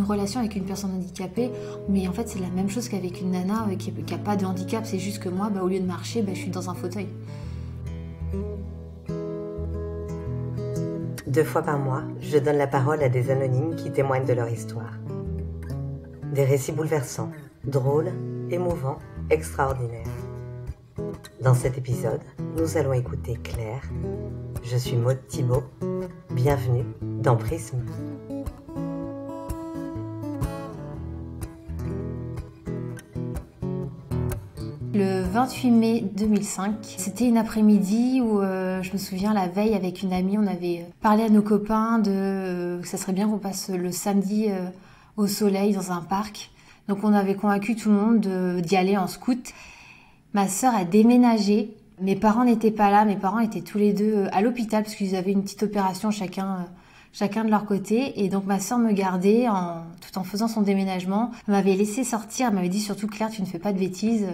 relation avec une personne handicapée, mais en fait c'est la même chose qu'avec une nana qui a pas de handicap, c'est juste que moi, au lieu de marcher, je suis dans un fauteuil. 2 fois par mois, je donne la parole à des anonymes qui témoignent de leur histoire. Des récits bouleversants, drôles, émouvants, extraordinaires. Dans cet épisode, nous allons écouter Claire. Je suis Maud Thibault. Bienvenue dans Prisme. Le 28 mai 2005, c'était une après-midi où je me souviens la veille avec une amie, on avait parlé à nos copains que ça serait bien qu'on passe le samedi au soleil dans un parc. Donc on avait convaincu tout le monde d'y aller en scout. Ma sœur a déménagé, mes parents n'étaient pas là, mes parents étaient tous les deux à l'hôpital parce qu'ils avaient une petite opération chacun de leur côté. Et donc ma sœur me gardait tout en faisant son déménagement. Elle m'avait laissé sortir, elle m'avait dit surtout Claire, tu ne fais pas de bêtises.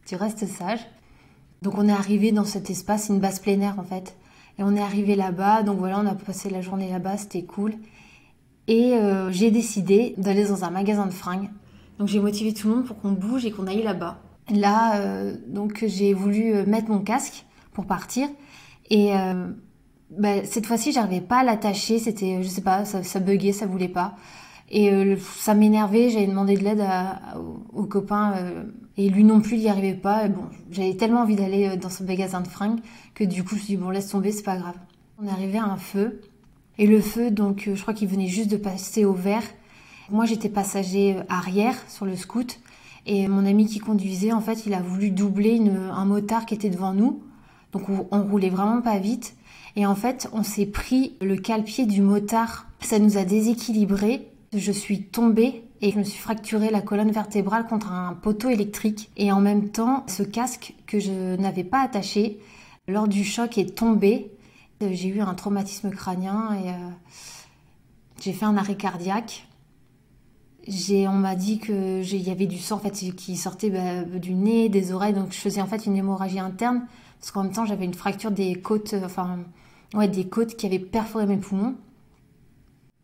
Tu restes sage. Donc on est arrivé dans cet espace, une base plein air en fait. Et on est arrivé là-bas, donc voilà, on a passé la journée là-bas, c'était cool. Et j'ai décidé d'aller dans un magasin de fringues. Donc j'ai motivé tout le monde pour qu'on bouge et qu'on aille là-bas. Là, donc j'ai voulu mettre mon casque pour partir. Et cette fois-ci, j'arrivais pas à l'attacher, c'était, je sais pas, ça buguait, ça voulait pas. Et ça m'énervait, j'avais demandé de l'aide aux copains et lui non plus, il n'y arrivait pas. Et bon, j'avais tellement envie d'aller dans ce magasin de fringues que du coup, je me suis dit, bon, laisse tomber, c'est pas grave. On est arrivé à un feu. Et le feu, donc, je crois qu'il venait juste de passer au vert. Moi, j'étais passager arrière sur le scoot. Et mon ami qui conduisait, en fait, il a voulu doubler un motard qui était devant nous. Donc, on roulait vraiment pas vite. Et en fait, on s'est pris le cale-pied du motard. Ça nous a déséquilibrés. Je suis tombée et je me suis fracturé la colonne vertébrale contre un poteau électrique. Et en même temps, ce casque que je n'avais pas attaché, lors du choc, est tombé. J'ai eu un traumatisme crânien et j'ai fait un arrêt cardiaque. On m'a dit qu'il y avait du sang en fait, qui sortait du nez, des oreilles. Donc je faisais en fait une hémorragie interne. Parce qu'en même temps, j'avais une fracture des côtes, des côtes qui avaient perforé mes poumons.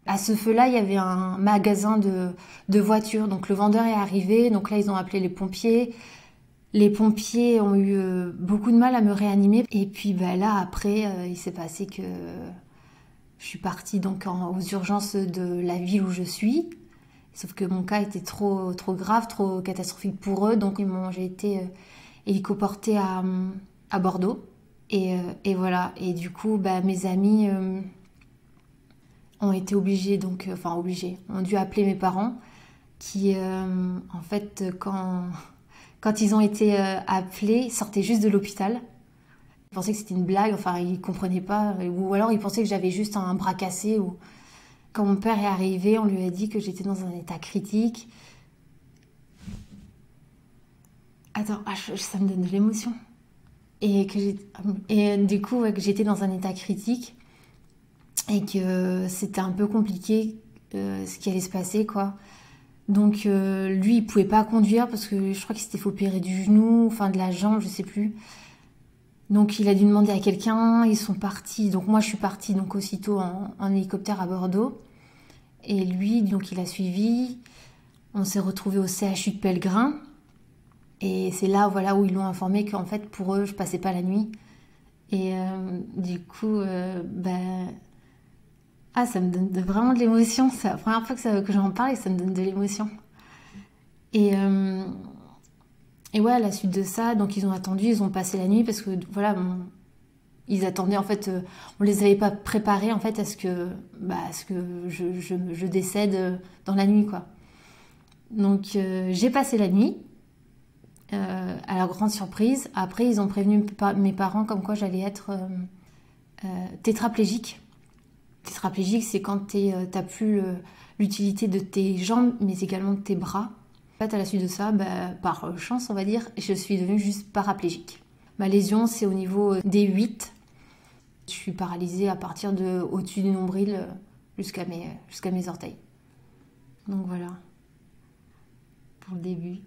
À ce feu-là, il y avait un magasin de voitures. Donc le vendeur est arrivé. Donc là, ils ont appelé les pompiers. Les pompiers ont eu beaucoup de mal à me réanimer. Et puis là, après, il s'est passé que je suis partie donc aux urgences de la ville où je suis. Sauf que mon cas était trop grave, trop catastrophique pour eux. Donc j'ai été hélicoportée à Bordeaux. Et voilà. Et du coup, mes amis ont été obligés, ont dû appeler mes parents qui, en fait, quand ils ont été appelés, sortaient juste de l'hôpital. Ils pensaient que c'était une blague, ils comprenaient pas. Ou alors ils pensaient que j'avais juste un bras cassé. Quand mon père est arrivé, on lui a dit que j'étais dans un état critique. Attends, ça me donne de l'émotion. Et du coup, que j'étais dans un état critique. Et que c'était un peu compliqué ce qui allait se passer, quoi. Donc lui, il pouvait pas conduire parce que je crois qu'il s'était fait opérer du genou, de la jambe, je sais plus. Donc il a dû demander à quelqu'un, ils sont partis. Donc moi, je suis partie donc aussitôt en hélicoptère à Bordeaux. Et lui, donc il a suivi. On s'est retrouvés au CHU de Pellegrin. Et c'est là, voilà, où ils l'ont informé qu'en fait, pour eux, je passais pas la nuit. Et du coup, ça me donne vraiment de l'émotion. C'est la première fois que j'en parle et ça me donne de l'émotion. Et ouais, à la suite de ça, donc ils ont attendu, ils ont passé la nuit parce que voilà, ils attendaient en fait, on les avait pas préparés en fait à ce que je décède dans la nuit, quoi. Donc j'ai passé la nuit. À la grande surprise. Après, ils ont prévenu mes parents comme quoi j'allais être tétraplégique. Tétraplégique, c'est quand t'as plus l'utilité de tes jambes, mais également de tes bras. En fait, à la suite de ça, par chance, on va dire, je suis devenue juste paraplégique. Ma lésion, c'est au niveau des 8. Je suis paralysée à partir de au-dessus du nombril jusqu'à mes orteils. Donc voilà, pour le début.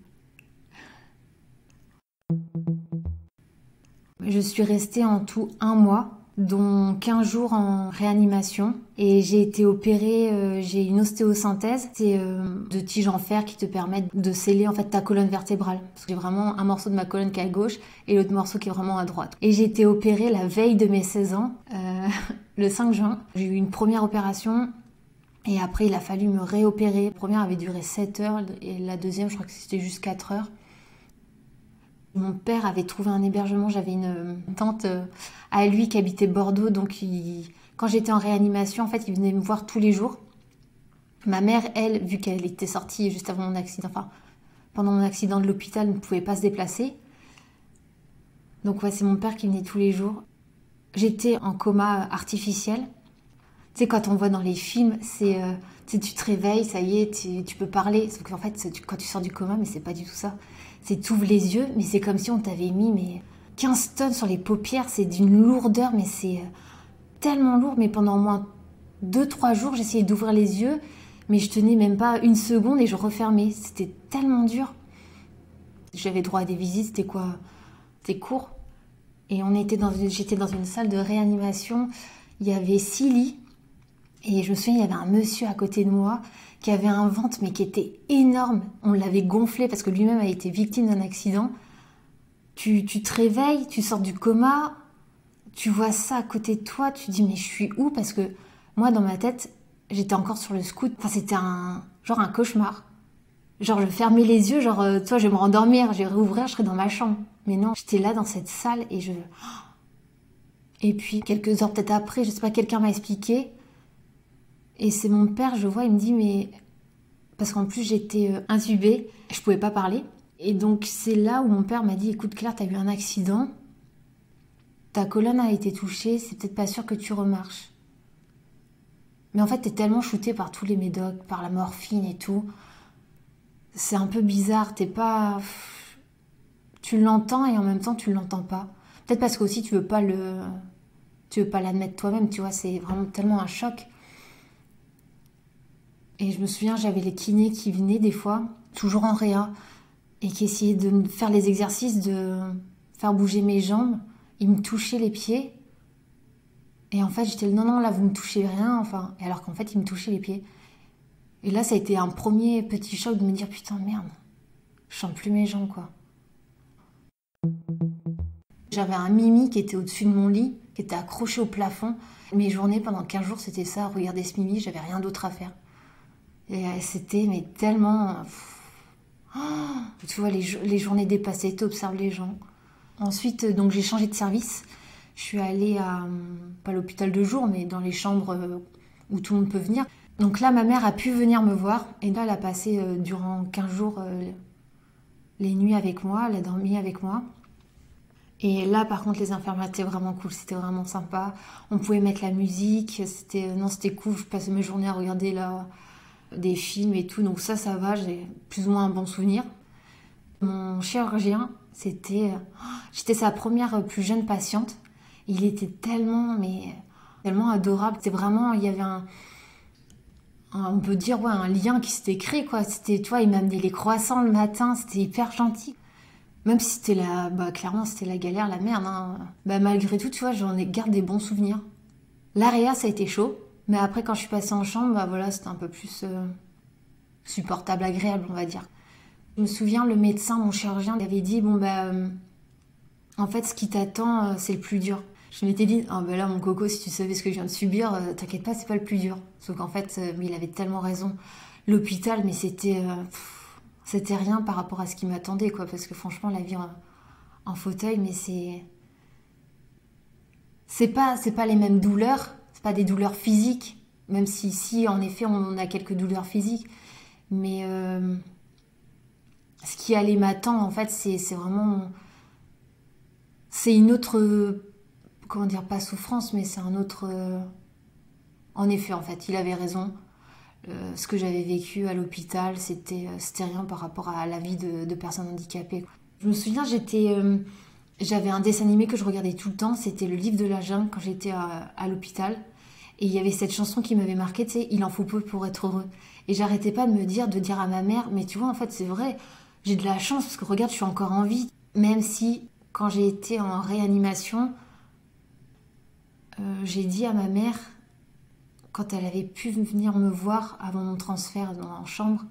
Je suis restée en tout 1 mois dont 15 jours en réanimation. Et j'ai été opérée, j'ai une ostéosynthèse, c'est de tiges en fer qui te permettent de sceller en fait ta colonne vertébrale. Parce que j'ai vraiment un morceau de ma colonne qui est à gauche et l'autre morceau qui est vraiment à droite. Et j'ai été opérée la veille de mes 16 ans, le 5 juin. J'ai eu une première opération et après il a fallu me réopérer. La première avait duré 7 heures et la deuxième je crois que c'était juste 4 heures. Mon père avait trouvé un hébergement, j'avais une tante à lui qui habitait Bordeaux, donc quand j'étais en réanimation, en fait, il venait me voir tous les jours. Ma mère, elle, vu qu'elle était sortie juste avant mon accident, enfin, pendant mon accident de l'hôpital, ne pouvait pas se déplacer. Donc ouais, c'est mon père qui venait tous les jours. J'étais en coma artificiel. Tu sais, quand on voit dans les films, c'est tu te réveilles, ça y est, tu peux parler. Sauf qu'en fait, quand tu sors du coma, mais c'est pas du tout ça. C'est t'ouvres les yeux, mais c'est comme si on t'avait mis 15 tonnes sur les paupières. C'est d'une lourdeur, mais c'est tellement lourd. Mais pendant au moins 2-3 jours, j'essayais d'ouvrir les yeux, mais je tenais même pas une seconde et je refermais. C'était tellement dur. J'avais droit à des visites, c'était quoi? C'était court. Et j'étais dans une salle de réanimation. Il y avait 6 lits. Et je me souviens, il y avait un monsieur à côté de moi qui avait un ventre, mais qui était énorme. On l'avait gonflé parce que lui-même a été victime d'un accident. Tu te réveilles, tu sors du coma, tu vois ça à côté de toi, tu te dis mais je suis où? Parce que moi, dans ma tête, j'étais encore sur le scout. Enfin, c'était un cauchemar. Genre, je fermais les yeux, toi, je vais me rendormir, je vais réouvrir, je serai dans ma chambre. Mais non, j'étais là dans cette salle et Et puis, quelques heures peut-être après, je sais pas, quelqu'un m'a expliqué. Et c'est mon père, je vois, il me dit, mais... Parce qu'en plus, j'étais intubée, je pouvais pas parler. Et donc, c'est là où mon père m'a dit, écoute Claire, t'as eu un accident, ta colonne a été touchée, c'est peut-être pas sûr que tu remarches. Mais en fait, t'es tellement shootée par tous les médocs, par la morphine et tout. C'est un peu bizarre, t'es pas... Tu l'entends et en même temps, tu l'entends pas. Peut-être parce qu'aussi, tu veux pas l'admettre toi-même, tu vois, c'est vraiment tellement un choc. Et je me souviens, j'avais les kinés qui venaient des fois, toujours en réa, et qui essayaient de me faire les exercices, de faire bouger mes jambes. Ils me touchaient les pieds. Et en fait, j'étais non, là, vous me touchez rien, enfin. Et alors qu'en fait, ils me touchaient les pieds. Et là, ça a été un premier petit choc de me dire, putain, merde, je sens plus mes jambes, quoi. J'avais un Mimi qui était au-dessus de mon lit, qui était accroché au plafond. Mes journées pendant 15 jours, c'était ça, regarder ce Mimi, j'avais rien d'autre à faire. Et c'était mais tellement... tu vois, les journées dépassées, tu observes les gens. Ensuite, donc j'ai changé de service. Je suis allée pas l'hôpital de jour, mais dans les chambres où tout le monde peut venir. Donc là, ma mère a pu venir me voir. Et là, elle a passé durant 15 jours les nuits avec moi. Elle a dormi avec moi. Et là, par contre, les infirmières étaient vraiment cool. C'était vraiment sympa. On pouvait mettre la musique. C'était cool. Je passais mes journées à regarder des films et tout. Donc ça va. J'ai plus ou moins un bon souvenir. Mon chirurgien, j'étais sa première plus jeune patiente. Il était tellement adorable. C'était vraiment, il y avait on peut dire, ouais, un lien qui s'était créé, quoi. C'était, tu vois, il m'amenait les croissants le matin. C'était hyper gentil. Même si c'était clairement, c'était la galère, la merde, hein. Malgré tout, tu vois, garde des bons souvenirs. L'AREA, ça a été chaud. Mais après, quand je suis passée en chambre, voilà, c'était un peu plus supportable, agréable, on va dire. Je me souviens, le médecin, mon chirurgien, il avait dit, en fait, ce qui t'attend, c'est le plus dur. Je m'étais dit, là, mon coco, si tu savais ce que je viens de subir, t'inquiète pas, c'est pas le plus dur. Sauf qu'en fait, il avait tellement raison. L'hôpital, mais c'était rien par rapport à ce qui m'attendait, quoi. Parce que franchement, la vie en fauteuil, mais c'est pas les mêmes douleurs. C'est pas des douleurs physiques. Même si en effet, on a quelques douleurs physiques. Mais ce qui allait m'attendre, en fait, c'est vraiment... C'est une autre... Comment dire, pas souffrance, mais c'est un autre... En effet, en fait, il avait raison. Ce que j'avais vécu à l'hôpital, c'était rien par rapport à la vie de personnes handicapées. Je me souviens, j'avais un dessin animé que je regardais tout le temps, c'était Le Livre de la Jungle quand j'étais à l'hôpital. Et il y avait cette chanson qui m'avait marquée, tu sais, il en faut peu pour être heureux. Et j'arrêtais pas de dire à ma mère, mais tu vois, en fait, c'est vrai, j'ai de la chance parce que regarde, je suis encore en vie. Même si, quand j'ai été en réanimation, j'ai dit à ma mère, quand elle avait pu venir me voir avant mon transfert en chambre,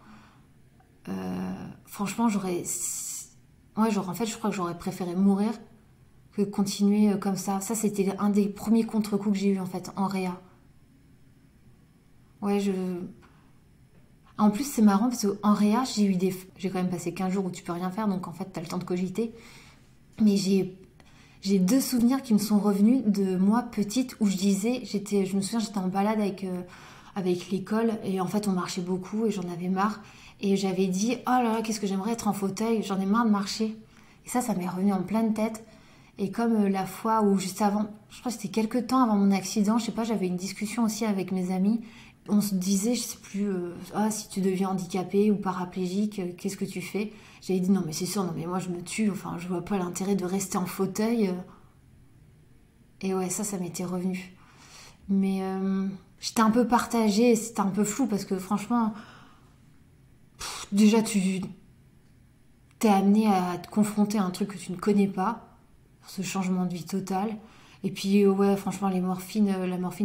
franchement, en fait, je crois que j'aurais préféré mourir que continuer comme ça. Ça, c'était un des premiers contre-coups que j'ai eu en fait, en réa. Ouais, En plus, c'est marrant parce qu'en réa, j'ai quand même passé 15 jours où tu peux rien faire, donc en fait, t'as le temps de cogiter. Mais j'ai 2 souvenirs qui me sont revenus de moi petite où je me souviens, j'étais en balade avec l'école et en fait, on marchait beaucoup et j'en avais marre. Et j'avais dit, oh là là, qu'est-ce que j'aimerais être en fauteuil, j'en ai marre de marcher. Et ça m'est revenu en pleine tête. Et comme la fois où juste avant, je crois que c'était quelques temps avant mon accident, je sais pas, j'avais une discussion aussi avec mes amis. On se disait, je sais plus, si tu deviens handicapé ou paraplégique, qu'est-ce que tu fais? J'avais dit non mais c'est sûr, non mais moi je me tue, enfin je vois pas l'intérêt de rester en fauteuil. Et ouais, ça m'était revenu. Mais j'étais un peu partagée, c'était un peu flou parce que franchement, déjà tu t'es amené à te confronter à un truc que tu ne connais pas, ce changement de vie total. Et puis ouais, franchement la morphine,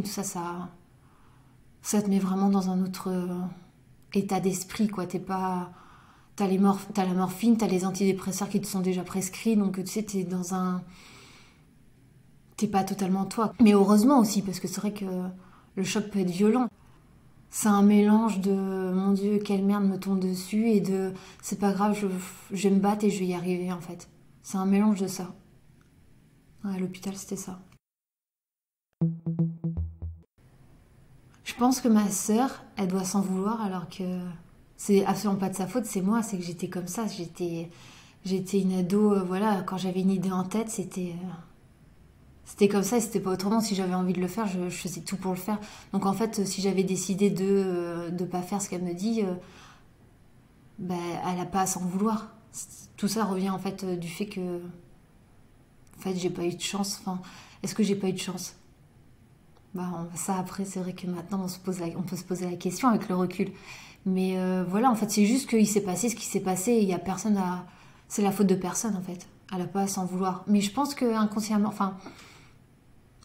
tout ça, ça te met vraiment dans un autre état d'esprit, quoi. T'as la morphine, t'as les antidépresseurs qui te sont déjà prescrits, donc tu sais, t'es pas totalement toi. Mais heureusement aussi, parce que c'est vrai que le choc peut être violent. C'est un mélange de mon Dieu, quelle merde me tombe dessus et de c'est pas grave, je vais me battre et je vais y arriver en fait. C'est un mélange de ça. Ouais, à l'hôpital, c'était ça. Je pense que ma sœur, elle doit s'en vouloir alors que c'est absolument pas de sa faute, c'est moi, c'est que j'étais comme ça. J'étais une ado, voilà, quand j'avais une idée en tête, c'était comme ça et c'était pas autrement. Si j'avais envie de le faire, je faisais tout pour le faire. Donc en fait, si j'avais décidé de pas faire ce qu'elle me dit, ben, elle a pas à s'en vouloir. Tout ça revient en fait du fait que, en fait, j'ai pas eu de chance. Enfin, est-ce que j'ai pas eu de chance? Bah, ça après, c'est vrai que maintenant on peut se poser la question avec le recul. Mais voilà, en fait, c'est juste qu'il s'est passé ce qui s'est passé et il y a personne à. C'est la faute de personne en fait. Elle a pas à s'en vouloir. Mais je pense que inconsciemment, enfin,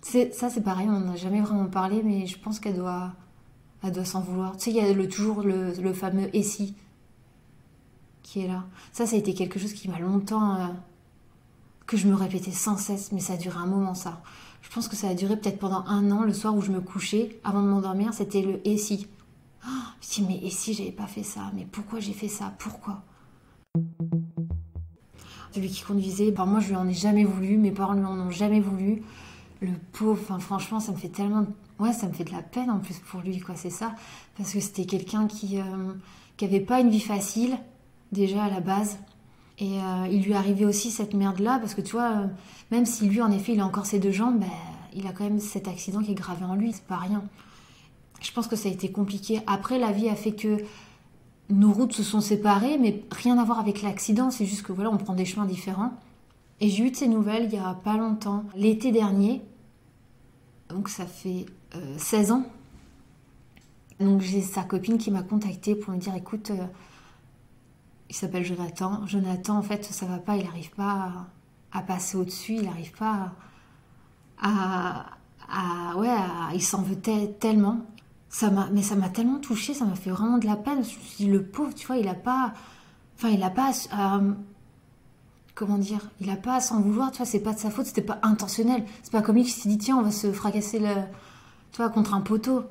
c'est pareil, on n'en a jamais vraiment parlé, mais je pense elle doit s'en vouloir. Tu sais, il y a toujours le fameux et si qui est là. Ça a été quelque chose qui m'a longtemps, que je me répétais sans cesse, mais ça a duré un moment ça. Je pense que ça a duré peut-être pendant 1 an, le soir où je me couchais, avant de m'endormir, c'était le et si. Oh, je me dis, mais et si j'avais pas fait ça? Mais pourquoi j'ai fait ça? Pourquoi? Celui qui conduisait, enfin, moi je lui en ai jamais voulu, mes parents lui en ont jamais voulu. Le pauvre, enfin, franchement, ça me fait tellement. Ouais, ça me fait de la peine en plus pour lui, quoi, c'est ça. Parce que c'était quelqu'un qui avait pas une vie facile, déjà à la base. Et il lui arrivait aussi cette merde-là, parce que tu vois, même si lui, en effet, il a encore ses 2 jambes, ben, il a quand même cet accident qui est gravé en lui, c'est pas rien. Je pense que ça a été compliqué. Après, la vie a fait que nos routes se sont séparées, mais rien à voir avec l'accident, c'est juste que voilà, on prend des chemins différents. Et j'ai eu de ces nouvelles il y a pas longtemps, l'été dernier, donc ça fait 16 ans. Donc j'ai sa copine qui m'a contactée pour me dire écoute, il s'appelle Jonathan. Jonathan, en fait, ça va pas, il n'arrive pas à passer au-dessus, il n'arrive pas ouais, il s'en veut tellement. Mais ça m'a tellement touchée, ça m'a fait vraiment de la peine. Je me suis dit, le pauvre, tu vois, il a pas. Enfin, il a pas comment dire, il a pas à s'en vouloir, tu vois, c'est pas de sa faute, c'était pas intentionnel. C'est pas comme lui qui s'est dit, tiens, on va se fracasser tu vois, contre un poteau.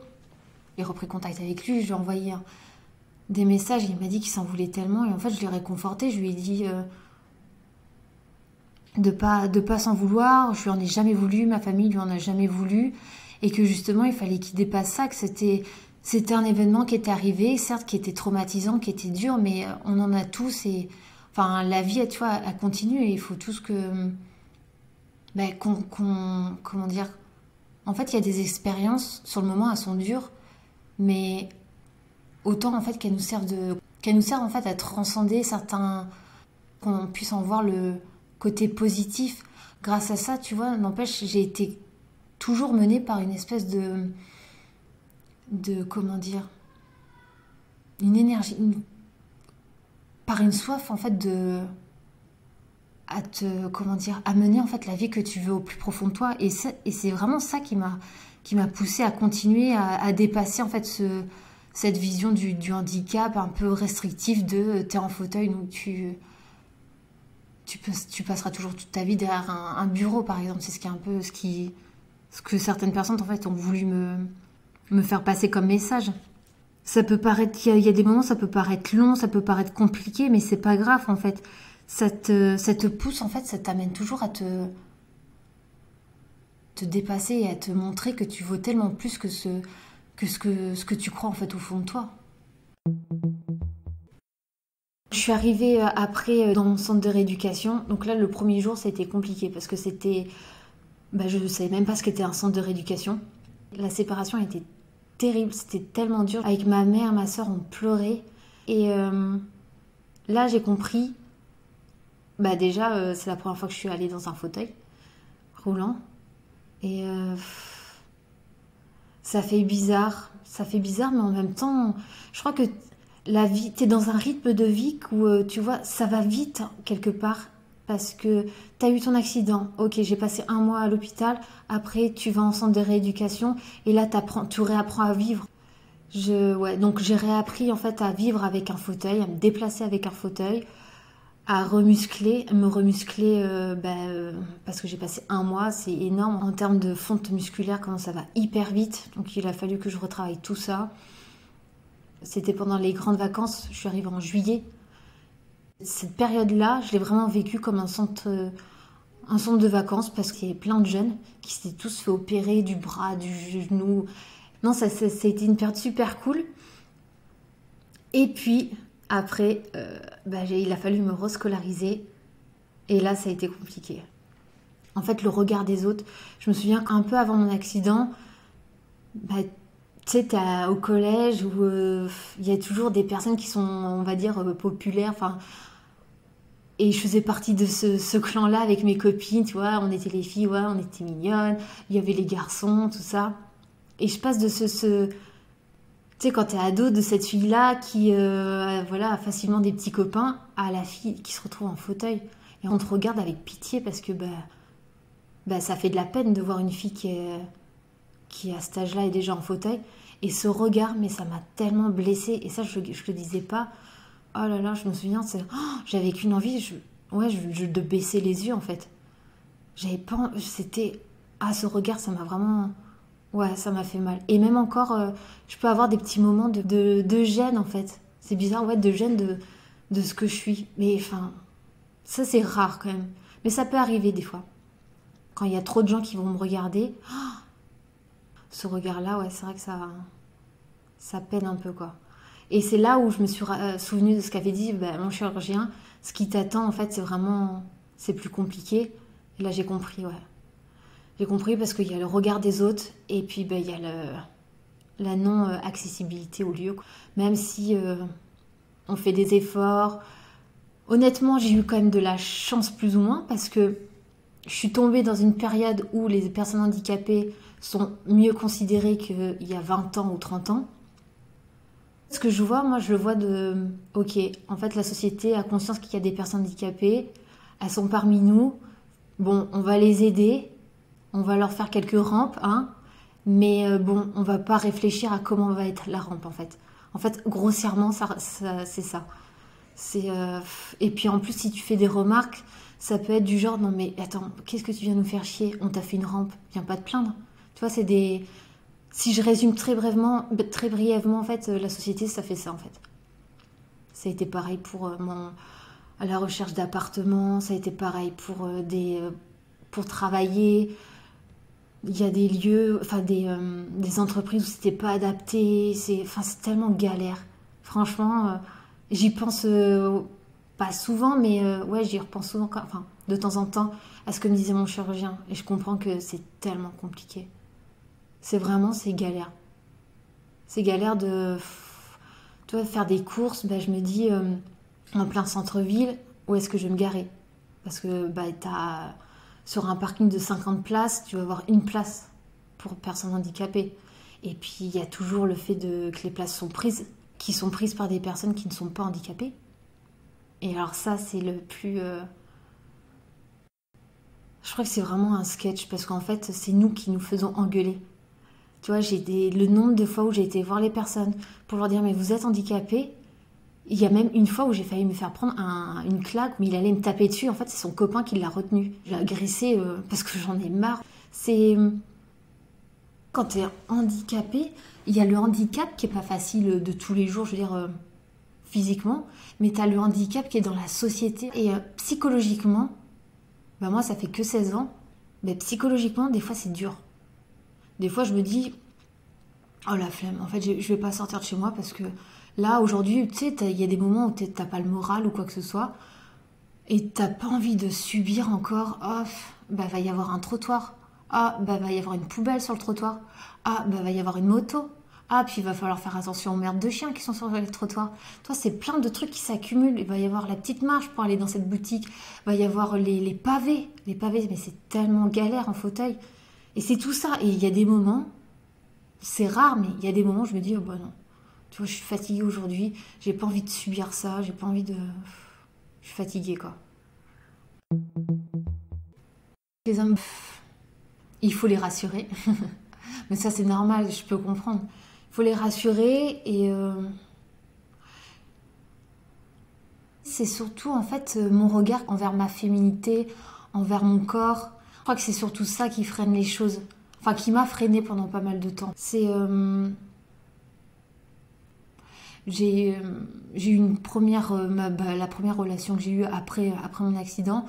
J'ai repris contact avec lui, je lui ai envoyé des messages, il m'a dit qu'il s'en voulait tellement, et en fait, je l'ai réconforté, je lui ai dit de pas s'en vouloir, je lui en ai jamais voulu, ma famille lui en a jamais voulu, et que justement, il fallait qu'il dépasse ça, que c'était un événement qui était arrivé, certes, qui était traumatisant, qui était dur, mais on en a tous, et enfin, la vie, tu vois, elle continue et il faut tous que. Ben, comment dire. En fait, il y a des expériences, sur le moment, elles sont dures, mais autant en fait qu'elles nous servent en fait à transcender certains. Qu'on puisse en voir le côté positif. Grâce à ça, tu vois, n'empêche, j'ai été toujours menée par une espèce de comment dire. Une énergie. Par une soif en fait comment dire, à mener en fait la vie que tu veux au plus profond de toi. Et c'est vraiment ça qui m'a poussée à continuer à dépasser en fait cette vision du handicap un peu restrictif de t'es en fauteuil donc tu passeras toujours toute ta vie derrière un bureau par exemple. C'est ce que certaines personnes en fait ont voulu me faire passer comme message. Ça peut paraître, il y a des moments, ça peut paraître long, ça peut paraître compliqué, mais c'est pas grave en fait. Ça te pousse en fait, ça t'amène toujours à te dépasser et à te montrer que tu vaux tellement plus que ce que tu crois en fait au fond de toi. Je suis arrivée après dans mon centre de rééducation. Donc là, le premier jour, ça a été compliqué parce que je ne savais même pas ce qu'était un centre de rééducation. La séparation était terrible, c'était tellement dur. Avec ma mère, ma soeur, on pleurait. Et là, j'ai compris. Déjà, c'est la première fois que je suis allée dans un fauteuil roulant. Et ça fait bizarre, mais en même temps, je crois que la vie, t'es dans un rythme de vie où, tu vois, ça va vite quelque part. Parce que t'as eu ton accident, ok, j'ai passé 1 mois à l'hôpital, après tu vas en centre de rééducation, et là tu réapprends à vivre. Donc j'ai réappris en fait à vivre avec un fauteuil, à me déplacer avec un fauteuil, à me remuscler, parce que j'ai passé 1 mois, c'est énorme. En termes de fonte musculaire, comment ça va hyper vite, donc il a fallu que je retravaille tout ça. C'était pendant les grandes vacances, je suis arrivée en juillet. Cette période-là, je l'ai vraiment vécue comme un centre de vacances parce qu'il y avait plein de jeunes qui s'étaient tous fait opérer du bras, du genou. Non, ça a été une période super cool. Et puis, après, il a fallu me rescolariser. Et là, ça a été compliqué. En fait, le regard des autres, je me souviens un peu avant mon accident, tu sais, t'es au collège où il y a toujours des personnes qui sont, on va dire, populaires. Enfin, et je faisais partie de ce clan-là avec mes copines, tu vois. On était les filles, ouais, on était mignonnes. Il y avait les garçons, tout ça. Et je passe de tu sais, quand t'es ado, de cette fille-là qui, a facilement des petits copains, à la fille qui se retrouve en fauteuil. Et on te regarde avec pitié parce que, ça fait de la peine de voir une fille qui à cet âge-là est déjà en fauteuil. Et ce regard, mais ça m'a tellement blessée. Et ça, je le disais pas. Oh là là, je me souviens, j'avais qu'une envie, de baisser les yeux en fait. J'avais pas, c'était, ce regard, ça m'a vraiment, ouais, ça m'a fait mal. Et même encore, je peux avoir des petits moments de gêne en fait. C'est bizarre, ouais, de gêne de ce que je suis. Mais enfin, ça c'est rare quand même. Mais ça peut arriver des fois. Quand il y a trop de gens qui vont me regarder, ce regard-là, ouais, c'est vrai que ça peine un peu quoi. Et c'est là où je me suis souvenue de ce qu'avait dit mon chirurgien. Ce qui t'attend, en fait, c'est plus compliqué. Et là, j'ai compris, ouais. J'ai compris parce qu'il y a le regard des autres et puis il y a la non-accessibilité au lieu. Même si on fait des efforts. Honnêtement, j'ai eu quand même de la chance plus ou moins parce que je suis tombée dans une période où les personnes handicapées sont mieux considérées qu'il y a 20 ans ou 30 ans. Ce que je vois, moi, je le vois ok, en fait, la société a conscience qu'il y a des personnes handicapées, elles sont parmi nous, bon, on va les aider, on va leur faire quelques rampes, hein, mais on va pas réfléchir à comment va être la rampe, en fait. En fait, grossièrement, c'est ça. Et puis, en plus, si tu fais des remarques, ça peut être du genre, non mais attends, qu'est-ce que tu viens nous faire chier? On t'a fait une rampe, viens pas te plaindre. Tu vois, c'est des... Si je résume très brièvement, en fait, la société, ça fait ça, en fait. Ça a été pareil pour à la recherche d'appartements, ça a été pareil pour travailler. Il y a des lieux, enfin des entreprises où c'était pas adapté. C'est tellement galère. Franchement, j'y pense pas souvent, mais ouais, j'y repense souvent, enfin, de temps en temps, à ce que me disait mon chirurgien. Et je comprends que c'est tellement compliqué. C'est galère. C'est galère de faire des courses. Je me dis, en plein centre-ville, où est-ce que je vais me garer? Parce que sur un parking de 50 places, tu vas avoir une place pour personnes handicapées. Et puis, il y a toujours le fait que les places sont prises, qui sont prises par des personnes qui ne sont pas handicapées. Et alors ça, c'est le plus... Je crois que c'est vraiment un sketch parce qu'en fait, c'est nous qui nous faisons engueuler. Tu vois, le nombre de fois où j'ai été voir les personnes pour leur dire mais vous êtes handicapés. Il y a même une fois où j'ai failli me faire prendre une claque, mais il allait me taper dessus. En fait, c'est son copain qui l'a retenu. J'ai agressé parce que j'en ai marre. C'est quand tu es handicapé, il y a le handicap qui est pas facile de tous les jours, je veux dire physiquement, mais tu as le handicap qui est dans la société et psychologiquement. Bah moi, ça fait que 16 ans. Mais psychologiquement, des fois, c'est dur. Des fois, je me dis, oh la flemme, en fait, je vais pas sortir de chez moi parce que là, aujourd'hui, tu sais, il y a des moments où t'as pas le moral ou quoi que ce soit et t'as pas envie de subir encore, oh, bah va y avoir un trottoir. Ah, bah va y avoir une poubelle sur le trottoir. Ah, bah va y avoir une moto. Ah, puis il va falloir faire attention aux merdes de chiens qui sont sur les trottoirs. Toi, c'est plein de trucs qui s'accumulent. Il va y avoir la petite marche pour aller dans cette boutique. Il va y avoir les pavés. Les pavés, mais c'est tellement galère en fauteuil. Et c'est tout ça. Et il y a des moments, c'est rare, mais il y a des moments où je me dis, oh bah non. Tu vois, je suis fatiguée aujourd'hui. J'ai pas envie de subir ça. J'ai pas envie de... Je suis fatiguée, quoi. Les hommes, il faut les rassurer. Mais ça, c'est normal, je peux comprendre. Il faut les rassurer et c'est surtout en fait mon regard envers ma féminité, envers mon corps. Je crois que c'est surtout ça qui freine les choses. Enfin, qui m'a freinée pendant pas mal de temps. C'est... j'ai eu une première... la première relation que j'ai eue après mon accident,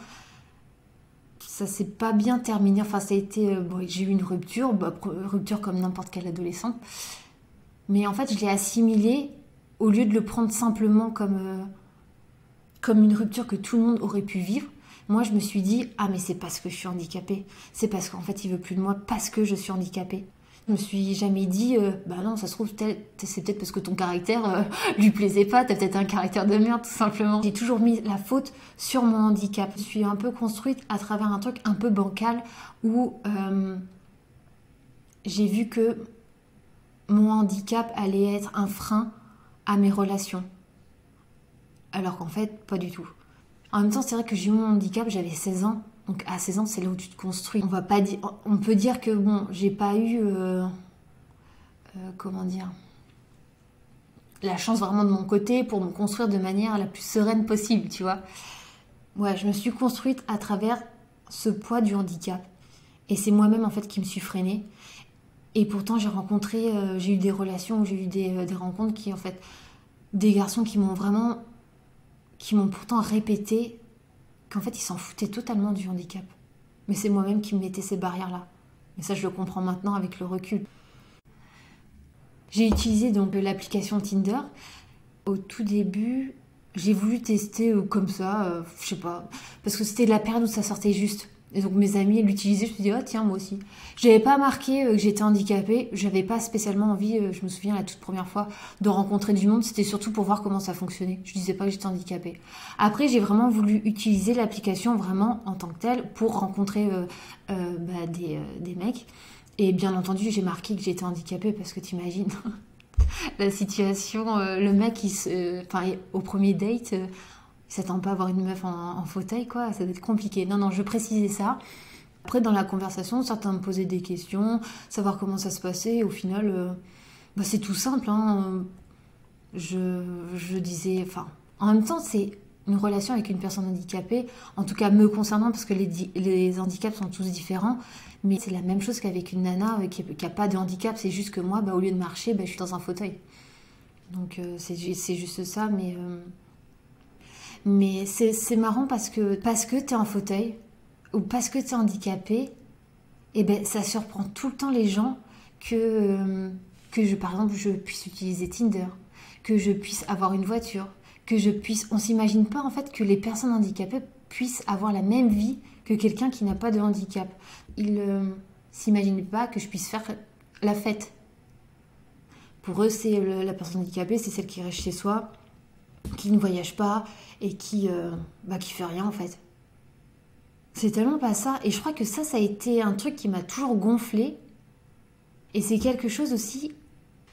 ça s'est pas bien terminé. Enfin, ça a été... j'ai eu une rupture, rupture comme n'importe quelle adolescente. Mais en fait, je l'ai assimilé, au lieu de le prendre simplement comme une rupture que tout le monde aurait pu vivre. Moi, je me suis dit, ah mais c'est parce que je suis handicapée. C'est parce qu'en fait, il veut plus de moi parce que je suis handicapée. Je me suis jamais dit, bah non, ça se trouve, c'est peut-être parce que ton caractère lui plaisait pas, t'as peut-être un caractère de merde, tout simplement. J'ai toujours mis la faute sur mon handicap. Je suis un peu construite à travers un truc un peu bancal où j'ai vu que mon handicap allait être un frein à mes relations. Alors qu'en fait, pas du tout. En même temps, c'est vrai que j'ai eu mon handicap, j'avais 16 ans. Donc à 16 ans, c'est là où tu te construis. On peut dire que bon, j'ai pas eu... comment dire, la chance vraiment de mon côté pour me construire de manière la plus sereine possible, tu vois. Ouais, je me suis construite à travers ce poids du handicap. Et c'est moi-même en fait qui me suis freinée. Et pourtant, j'ai eu des relations, j'ai eu des rencontres qui, en fait, des garçons qui m'ont pourtant répété qu'en fait, ils s'en foutaient totalement du handicap. Mais c'est moi-même qui me mettais ces barrières-là. Mais ça, je le comprends maintenant avec le recul. J'ai utilisé donc l'application Tinder. Au tout début, j'ai voulu tester comme ça, je sais pas, parce que c'était la période où ça sortait juste. Et donc mes amis l'utilisaient, je me suis dit, oh tiens, moi aussi. J'avais pas marqué que j'étais handicapée, j'avais pas spécialement envie, je me souviens la toute première fois, de rencontrer du monde, c'était surtout pour voir comment ça fonctionnait. Je disais pas que j'étais handicapée. Après, j'ai vraiment voulu utiliser l'application vraiment en tant que telle pour rencontrer des mecs. Et bien entendu, j'ai marqué que j'étais handicapée parce que t'imagines la situation, le mec, au premier date... il s'attend pas à avoir une meuf en fauteuil, quoi. Ça doit être compliqué. Non, je précisais ça. Après, dans la conversation, certains me posaient des questions, savoir comment ça se passait. Et au final, c'est tout simple. Hein. Je disais... Enfin, en même temps, c'est une relation avec une personne handicapée, en tout cas me concernant, parce que les handicaps sont tous différents. Mais c'est la même chose qu'avec une nana qui n'a pas de handicap. C'est juste que moi, au lieu de marcher, je suis dans un fauteuil. Donc, c'est juste ça, Mais c'est marrant parce que t'es en fauteuil ou parce que t'es handicapé, ça surprend tout le temps les gens que par exemple, je puisse utiliser Tinder, que je puisse avoir une voiture, on s'imagine pas en fait que les personnes handicapées puissent avoir la même vie que quelqu'un qui n'a pas de handicap. Ils s'imaginent pas que je puisse faire la fête. Pour eux, c'est la personne handicapée, c'est celle qui reste chez soi, qui ne voyage pas et qui fait rien en fait. C'est tellement pas ça. Et je crois que ça a été un truc qui m'a toujours gonflé. Et c'est quelque chose aussi,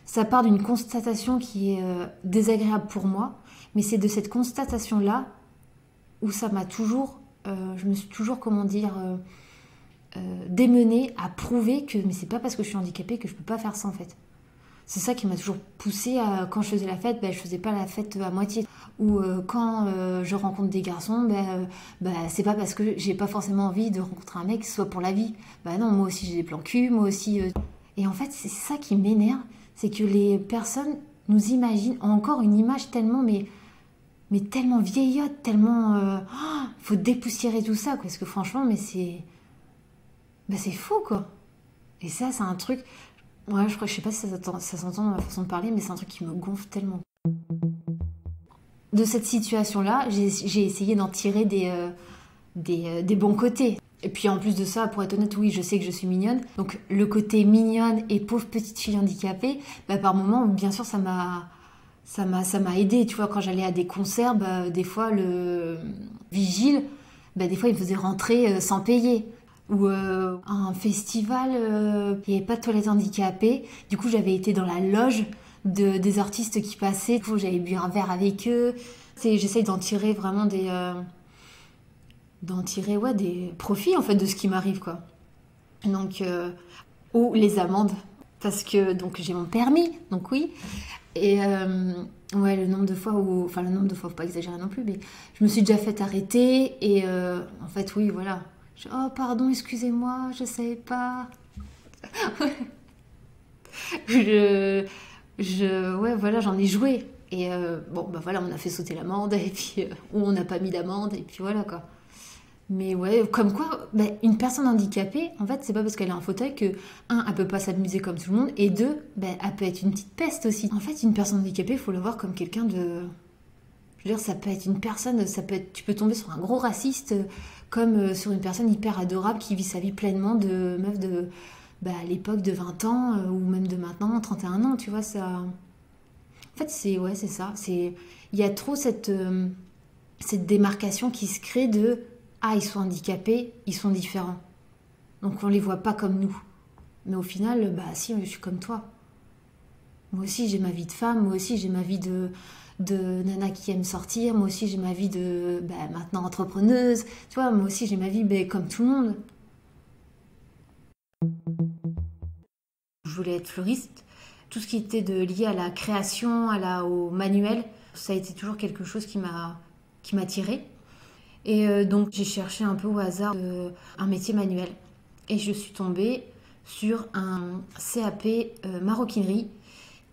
ça part d'une constatation qui est désagréable pour moi, mais c'est de cette constatation-là où ça m'a toujours, je me suis toujours, démenée à prouver que mais c'est pas parce que je suis handicapée que je peux pas faire ça en fait. C'est ça qui m'a toujours poussée à, quand je faisais la fête, je faisais pas la fête à moitié. Ou quand je rencontre des garçons, c'est pas parce que j'ai pas forcément envie de rencontrer un mec, soit pour la vie. Non, moi aussi j'ai des plans cul, moi aussi. Et en fait, c'est ça qui m'énerve, c'est que les personnes nous imaginent, ont encore une image tellement, mais tellement vieillotte, tellement. Faut dépoussiérer tout ça, quoi, parce que franchement, mais c'est. C'est fou, quoi. Et ça, c'est un truc. Ouais, je sais pas si ça s'entend dans ma façon de parler, mais c'est un truc qui me gonfle tellement. De cette situation-là, j'ai essayé d'en tirer des bons côtés. Et puis en plus de ça, pour être honnête, oui, je sais que je suis mignonne. Donc le côté mignonne et pauvre petite fille handicapée, par moments, bien sûr, ça m'a aidée. Tu vois, quand j'allais à des concerts, des fois, le vigile, des fois, il me faisait rentrer sans payer. Ou un festival, il n'y avait pas de toilettes handicapées. Du coup, j'avais été dans la loge des artistes qui passaient. Du coup, j'avais bu un verre avec eux. J'essaye d'en tirer vraiment des profits en fait de ce qui m'arrive, quoi. Donc, ou les amendes, parce que donc j'ai mon permis, donc oui. Et le nombre de fois faut pas exagérer non plus, mais je me suis déjà fait arrêter et en fait, oui, voilà. Oh pardon, excusez-moi, je savais pas. J'en ai joué. Et on a fait sauter l'amende, et puis ou on n'a pas mis d'amende, et puis voilà, quoi. Mais ouais, comme quoi, une personne handicapée, en fait, c'est pas parce qu'elle a un fauteuil que, un, elle peut pas s'amuser comme tout le monde, et deux, elle peut être une petite peste aussi. En fait, une personne handicapée, il faut la voir comme quelqu'un de... Je veux dire, ça peut être une personne, tu peux tomber sur un gros raciste, comme sur une personne hyper adorable qui vit sa vie pleinement de meuf de... à l'époque de 20 ans, ou même de maintenant, 31 ans, tu vois, ça... En fait, c'est ça. Il y a trop cette démarcation qui se crée de « Ah, ils sont handicapés, ils sont différents. » Donc on les voit pas comme nous. Mais au final, si, je suis comme toi. Moi aussi, j'ai ma vie de femme, moi aussi, j'ai ma vie de nana qui aime sortir, moi aussi, j'ai ma vie de maintenant entrepreneuse. Tu vois, moi aussi, j'ai ma vie comme tout le monde. Je voulais être fleuriste. Tout ce qui était lié à la création, au manuel, ça a été toujours quelque chose qui m'a tirée. Et donc j'ai cherché un peu au hasard un métier manuel. Et je suis tombée sur un CAP maroquinerie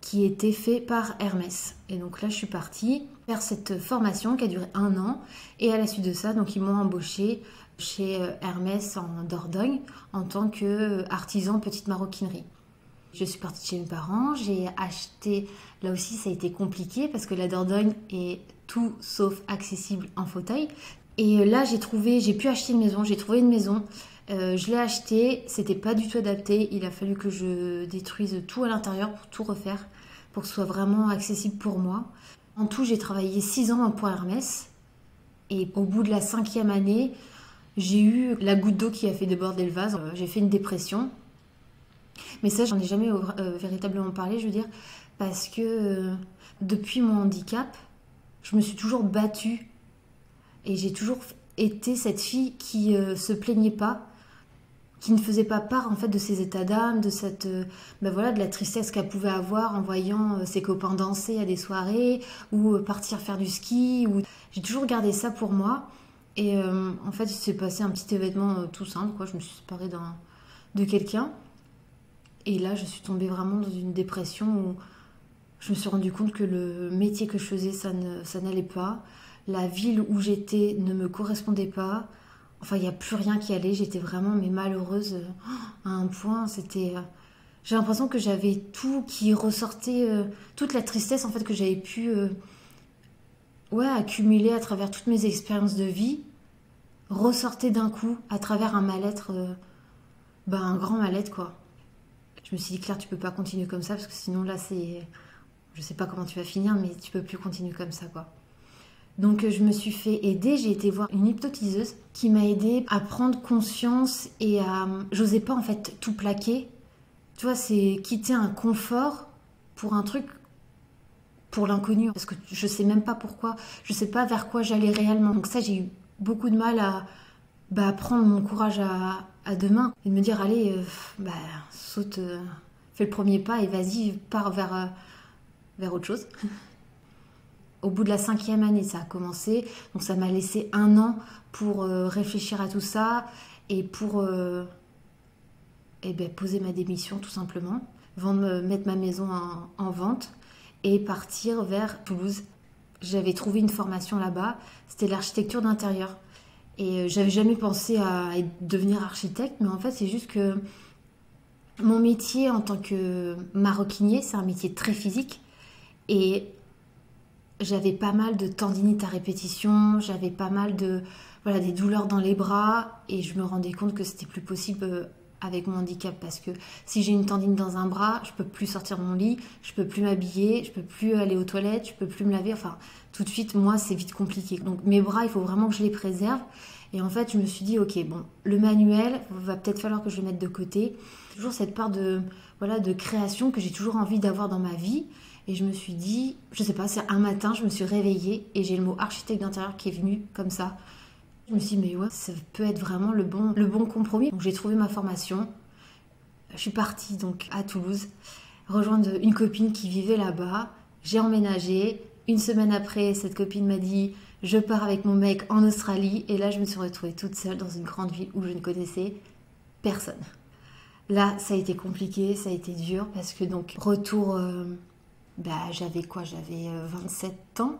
qui était fait par Hermès. Et donc là je suis partie faire cette formation qui a duré 1 an. Et à la suite de ça, donc ils m'ont embauchée chez Hermès en Dordogne en tant qu'artisan petite maroquinerie. Je suis partie chez mes parents, j'ai acheté, là aussi ça a été compliqué parce que la Dordogne est tout sauf accessible en fauteuil. Et là j'ai pu acheter une maison, j'ai trouvé une maison, je l'ai achetée, c'était pas du tout adapté, il a fallu que je détruise tout à l'intérieur pour tout refaire, pour que ce soit vraiment accessible pour moi. En tout j'ai travaillé 6 ans pour Hermès et au bout de la 5e année, j'ai eu la goutte d'eau qui a fait déborder le vase, j'ai fait une dépression. Mais ça, j'en ai jamais véritablement parlé, je veux dire, parce que depuis mon handicap, je me suis toujours battue et j'ai toujours été cette fille qui se plaignait pas, qui ne faisait pas part en fait de ses états d'âme, de cette de la tristesse qu'elle pouvait avoir en voyant ses copains danser à des soirées ou partir faire du ski. J'ai toujours gardé ça pour moi. Et en fait, il s'est passé un petit événement tout simple, quoi. Je me suis séparée de quelqu'un. Et là, je suis tombée vraiment dans une dépression où je me suis rendu compte que le métier que je faisais, ça n'allait pas. La ville où j'étais ne me correspondait pas. Enfin, il n'y a plus rien qui allait. J'étais vraiment malheureuse à un point. J'ai l'impression que j'avais tout qui ressortait, toute la tristesse en fait que j'avais pu accumuler à travers toutes mes expériences de vie, ressortait d'un coup à travers un mal-être, un grand mal-être, quoi. Je me suis dit, Claire, tu peux pas continuer comme ça parce que sinon là je sais pas comment tu vas finir, mais tu peux plus continuer comme ça, quoi. Donc je me suis fait aider, j'ai été voir une hypnotiseuse qui m'a aidée à prendre conscience et j'osais pas en fait tout plaquer. Tu vois, c'est quitter un confort pour un truc, pour l'inconnu, parce que je sais même pas pourquoi, je sais pas vers quoi j'allais réellement. Donc ça, j'ai eu beaucoup de mal prendre mon courage à deux mains et de me dire allez, saute, fais le premier pas et vas-y, pars vers autre chose. Au bout de la 5e année, ça a commencé, donc ça m'a laissé 1 an pour réfléchir à tout ça et pour poser ma démission tout simplement, mettre ma maison en vente et partir vers Toulouse. J'avais trouvé une formation là-bas, c'était l'architecture d'intérieur. Et j'avais jamais pensé à devenir architecte, mais en fait c'est juste que mon métier en tant que maroquinier, c'est un métier très physique. Et j'avais pas mal de tendinite à répétition, j'avais pas mal des douleurs dans les bras, et je me rendais compte que c'était plus possible avec mon handicap, parce que si j'ai une tendine dans un bras, je peux plus sortir de mon lit, je peux plus m'habiller, je peux plus aller aux toilettes, je peux plus me laver, enfin tout de suite moi c'est vite compliqué. Donc mes bras, il faut vraiment que je les préserve. Et en fait je me suis dit ok, bon, le manuel va peut-être falloir que je le mette de côté. Toujours cette part de création que j'ai toujours envie d'avoir dans ma vie. Et je me suis dit, je sais pas, c'est un matin, je me suis réveillée et j'ai le mot architecte d'intérieur qui est venu comme ça. Je me suis dit, mais ouais, ça peut être vraiment le bon compromis. Donc j'ai trouvé ma formation. Je suis partie donc à Toulouse, rejoindre une copine qui vivait là-bas. J'ai emménagé. 1 semaine après, cette copine m'a dit, je pars avec mon mec en Australie. Et là, je me suis retrouvée toute seule dans une grande ville où je ne connaissais personne. Là, ça a été compliqué, ça a été dur parce que donc, retour, j'avais 27 ans.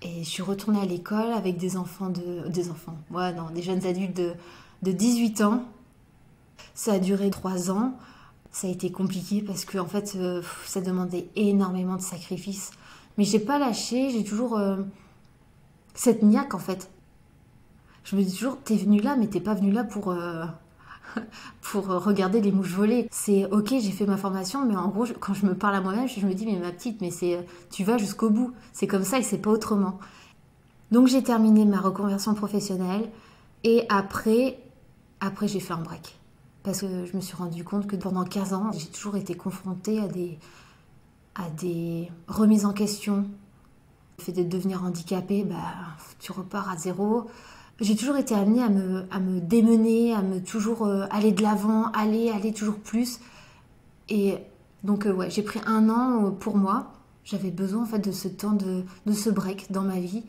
Et je suis retournée à l'école avec des jeunes adultes de 18 ans. Ça a duré 3 ans. Ça a été compliqué parce que en fait, ça demandait énormément de sacrifices. Mais j'ai pas lâché, j'ai toujours cette niaque en fait. Je me dis toujours, t'es venue là, mais t'es pas venue là pour regarder les mouches voler. C'est ok, j'ai fait ma formation, mais en gros, quand je me parle à moi-même, je me dis, mais ma petite, mais tu vas jusqu'au bout. C'est comme ça et c'est pas autrement. Donc j'ai terminé ma reconversion professionnelle et après j'ai fait un break. Parce que je me suis rendu compte que pendant 15 ans, j'ai toujours été confrontée à des remises en question. Le fait de devenir handicapée, tu repars à zéro. J'ai toujours été amenée à me démener, à me toujours aller de l'avant, aller toujours plus. Et donc j'ai pris 1 an pour moi. J'avais besoin en fait de ce temps, de ce break dans ma vie.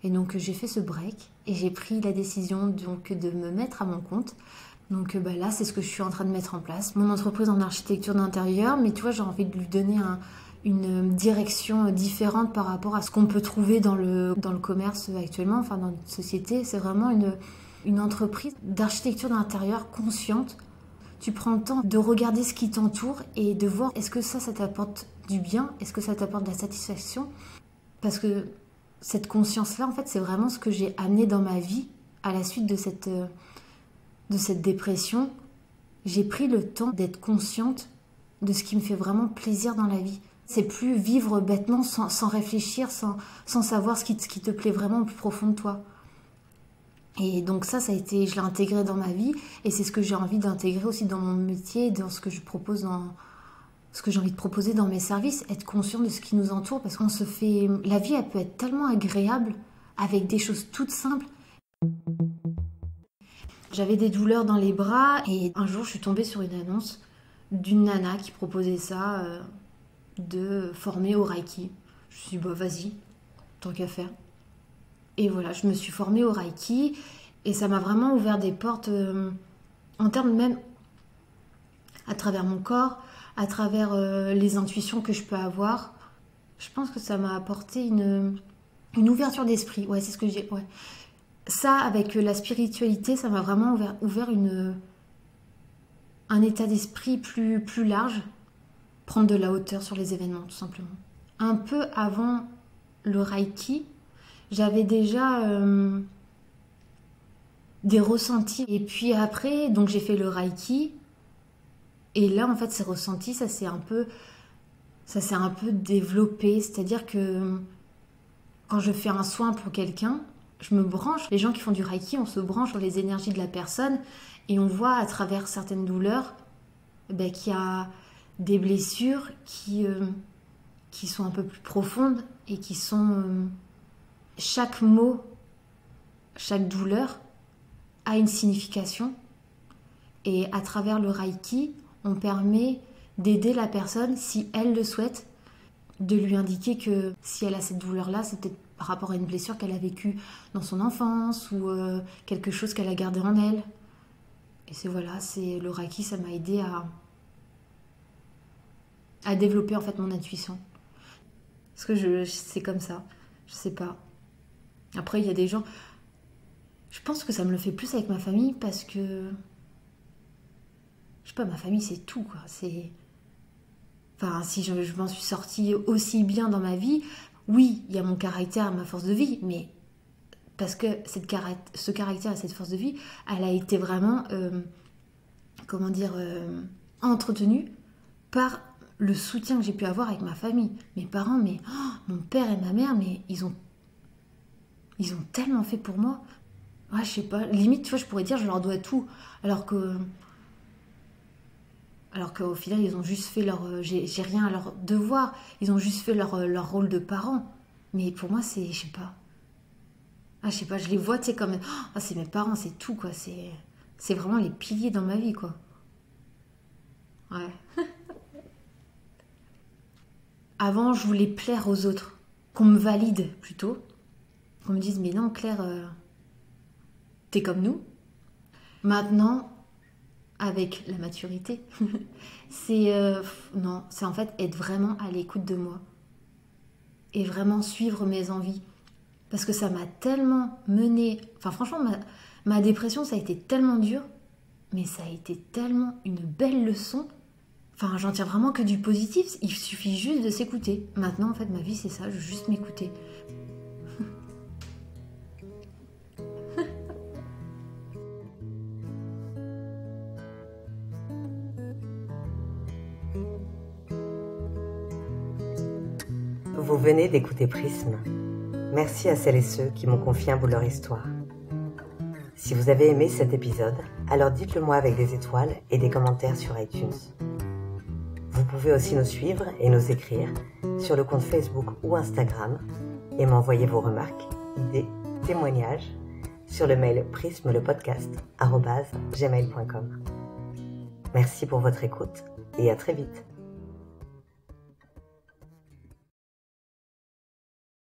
Et donc j'ai fait ce break et j'ai pris la décision donc de me mettre à mon compte. Donc là c'est ce que je suis en train de mettre en place. Mon entreprise en architecture d'intérieur, mais tu vois j'ai envie de lui donner une direction différente par rapport à ce qu'on peut trouver dans le commerce actuellement, enfin dans notre société. C'est vraiment une entreprise d'architecture d'intérieur consciente. Tu prends le temps de regarder ce qui t'entoure et de voir est-ce que ça t'apporte du bien, est-ce que ça t'apporte de la satisfaction. Parce que cette conscience-là, en fait, c'est vraiment ce que j'ai amené dans ma vie à la suite de cette dépression. J'ai pris le temps d'être consciente de ce qui me fait vraiment plaisir dans la vie. C'est plus vivre bêtement sans réfléchir, sans savoir ce qui te plaît vraiment au plus profond de toi. Et donc ça a été, je l'ai intégré dans ma vie et c'est ce que j'ai envie d'intégrer aussi dans mon métier, dans ce que je propose ce que j'ai envie de proposer dans mes services, être conscient de ce qui nous entoure parce qu'on se fait... La vie, elle peut être tellement agréable avec des choses toutes simples. J'avais des douleurs dans les bras et un jour, je suis tombée sur une annonce d'une nana qui proposait ça, de former au Reiki. Je me suis dit, vas-y, tant qu'à faire. Et voilà, je me suis formée au Reiki et ça m'a vraiment ouvert des portes en termes même à travers mon corps, à travers les intuitions que je peux avoir. Je pense que ça m'a apporté une ouverture d'esprit. Ouais, c'est ce que j'ai... Ouais. Ça, avec la spiritualité, ça m'a vraiment ouvert un état d'esprit plus large. Prendre de la hauteur sur les événements, tout simplement. Un peu avant le Reiki, j'avais déjà des ressentis. Et puis après, donc j'ai fait le Reiki. Et là, en fait, ces ressentis, ça s'est un peu développé. C'est-à-dire que quand je fais un soin pour quelqu'un, je me branche. Les gens qui font du Reiki, on se branche sur les énergies de la personne et on voit à travers certaines douleurs qu'il y a des blessures qui sont un peu plus profondes et qui sont... chaque mot, chaque douleur a une signification. Et à travers le Reiki, on permet d'aider la personne, si elle le souhaite, de lui indiquer que si elle a cette douleur-là, c'est peut-être par rapport à une blessure qu'elle a vécue dans son enfance ou quelque chose qu'elle a gardé en elle. Et c'est le Reiki, ça m'a aidé à développer en fait mon intuition. Parce que c'est comme ça, je sais pas. Après, il y a des gens... Je pense que ça me le fait plus avec ma famille parce que... Je sais pas, ma famille, c'est tout, quoi. Enfin, si je m'en suis sortie aussi bien dans ma vie, oui, il y a mon caractère, ma force de vie, mais parce que ce caractère et cette force de vie, elle a été vraiment, entretenue par le soutien que j'ai pu avoir avec ma famille. Mes parents, mon père et ma mère, mais ils ont tellement fait pour moi. Ouais, je sais pas, limite, tu vois, je pourrais dire, je leur dois tout, alors qu'au final, ils ont juste fait j'ai rien à leur devoir. Ils ont juste fait leur rôle de parents. Mais pour moi, c'est... Je sais pas. Je sais pas, je les vois, tu sais, comme... c'est mes parents, c'est tout, quoi. C'est vraiment les piliers dans ma vie, quoi. Ouais. Avant, je voulais plaire aux autres. Qu'on me valide, plutôt. Qu'on me dise, mais non, Claire, t'es comme nous. Maintenant... avec la maturité, c'est en fait être vraiment à l'écoute de moi et vraiment suivre mes envies. Parce que ça m'a tellement menée... Enfin franchement, ma dépression, ça a été tellement dur, mais ça a été tellement une belle leçon. Enfin, j'en tire vraiment que du positif, il suffit juste de s'écouter. Maintenant, en fait, ma vie, c'est ça, je veux juste m'écouter. Vous venez d'écouter Prisme. Merci à celles et ceux qui m'ont confié un bout de leur histoire. Si vous avez aimé cet épisode, alors dites-le moi avec des étoiles et des commentaires sur iTunes. Vous pouvez aussi nous suivre et nous écrire sur le compte Facebook ou Instagram et m'envoyer vos remarques, idées, témoignages sur le mail prismelepodcast@gmail.com. Merci pour votre écoute et à très vite.